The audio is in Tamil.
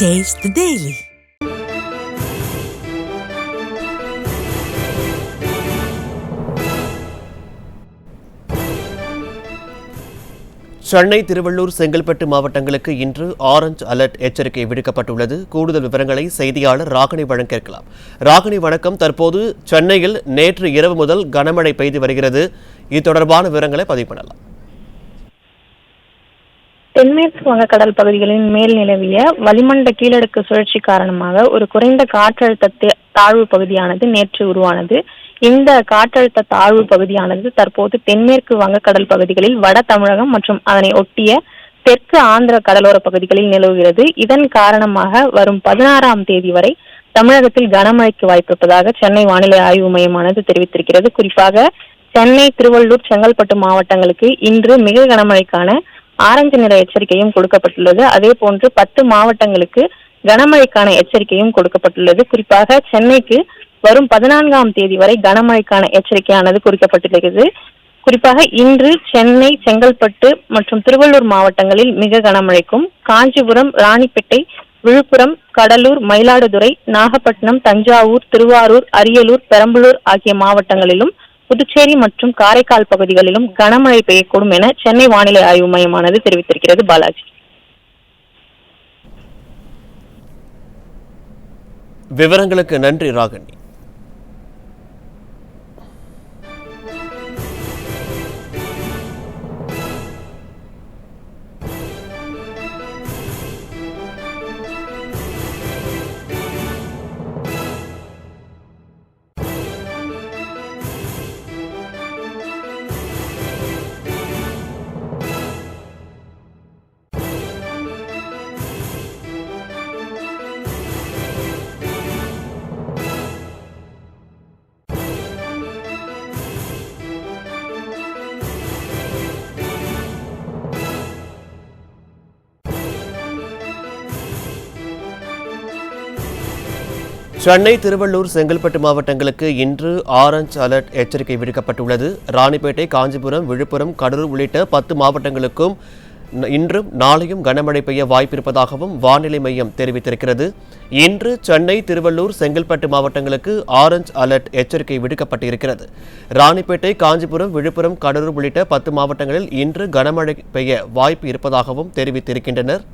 Taste the Daily. Chennai, Tiruvallur, Chengalpattu மாவட்டங்களுக்கு இன்று ஆரஞ்ச் அலர்ட் எச்சரிக்கை விடுக்கப்பட்டுள்ளது. கூடுதல் விவரங்களை செய்தியாளர் ராகினி வழங்க கேட்கலாம். ராகினி வணக்கம். தற்போது சென்னையில் நேற்று இரவு முதல் கனமழை பெய்து வருகிறது. இது தொடர்பான விவரங்களை பதிவு பண்ணலாம். தென்மேற்கு வங்கக்கடல் பகுதிகளின் மேல் நிலவிய வளிமண்ட கீழடுக்கு சுழற்சி காரணமாக ஒரு குறைந்த காற்றழுத்த தாழ்வு பகுதியானது நேற்று உருவானது. இந்த காற்றழுத்த தாழ்வு பகுதியானது தற்போது தென்மேற்கு வங்கக்கடல் பகுதிகளில் வட தமிழகம் மற்றும் அதனை ஒட்டிய தெற்கு ஆந்திர கடலோர பகுதிகளில் நிலவுகிறது. இதன் காரணமாக வரும் 16ஆம் தேதி வரை தமிழகத்தில் கனமழைக்கு வாய்ப்பிருப்பதாக சென்னை வானிலை ஆய்வு மையமானது தெரிவித்திருக்கிறது. குறிப்பாக சென்னை, திருவள்ளூர், செங்கல்பட்டு மாவட்டங்களுக்கு இன்று மிக கனமழைக்கான ஆரஞ்சு நிற எச்சரிக்கையும் கொடுக்கப்பட்டுள்ளது. அதே போன்று 10 மாவட்டங்களுக்கு கனமழைக்கான எச்சரிக்கையும் கொடுக்கப்பட்டுள்ளது. குறிப்பாக சென்னைக்கு வரும் 14ஆம் தேதி வரை கனமழைக்கான எச்சரிக்கையானது குறிக்கப்பட்டுள்ளது. குறிப்பாக இன்று சென்னை, செங்கல்பட்டு மற்றும் திருவள்ளூர் மாவட்டங்களில் மிக கனமழைக்கும், காஞ்சிபுரம், ராணிப்பேட்டை, விழுப்புரம், கடலூர், மயிலாடுதுறை, நாகப்பட்டினம், தஞ்சாவூர், திருவாரூர், அரியலூர், பெரம்பலூர் ஆகிய மாவட்டங்களிலும், புதுச்சேரி மற்றும் காரைக்கால் பகுதிகளிலும் கனமழை பெய்யக்கூடும் என சென்னை வானிலை ஆய்வு மையமானது தெரிவித்திருக்கிறது. பாலாஜி, விவரங்களுக்கு நன்றி ராகினி. சென்னை, திருவள்ளூர், செங்கல்பட்டு மாவட்டங்களுக்கு இன்று ஆரஞ்ச் அலர்ட் எச்சரிக்கை விடுக்கப்பட்டுள்ளது. ராணிப்பேட்டை, காஞ்சிபுரம், விழுப்புரம், கடலூர் உள்ளிட்ட 10 மாவட்டங்களுக்கும் இன்றும் நாளையும் கனமழை பெய்ய வாய்ப்பிருப்பதாகவும் வானிலை மையம் தெரிவித்திருக்கிறது. இன்று சென்னை, திருவள்ளூர், செங்கல்பட்டு மாவட்டங்களுக்கு ஆரஞ்ச் அலர்ட் எச்சரிக்கை விடுக்கப்பட்டிருக்கிறது. ராணிப்பேட்டை, காஞ்சிபுரம், விழுப்புரம், கடலூர் உள்ளிட்ட 10 மாவட்டங்களில் இன்று கனமழை பெய்ய வாய்ப்பு இருப்பதாகவும் தெரிவித்திருக்கின்றனர்.